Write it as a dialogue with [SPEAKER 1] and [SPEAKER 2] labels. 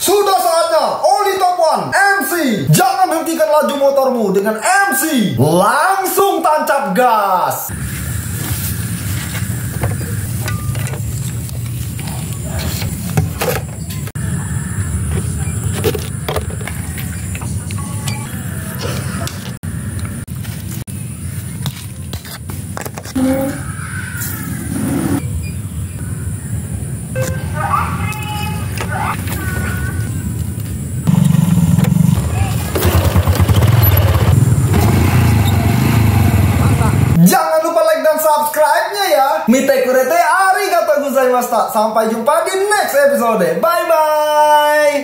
[SPEAKER 1] Sudah saatnya Oli Top One MC. Jangan hentikan laju motormu dengan MC. Langsung tancap gas. Jangan lupa like dan subscribe-nya ya. Mite kurete arigatou gozaimashita. Sampai jumpa di next episode. Bye bye.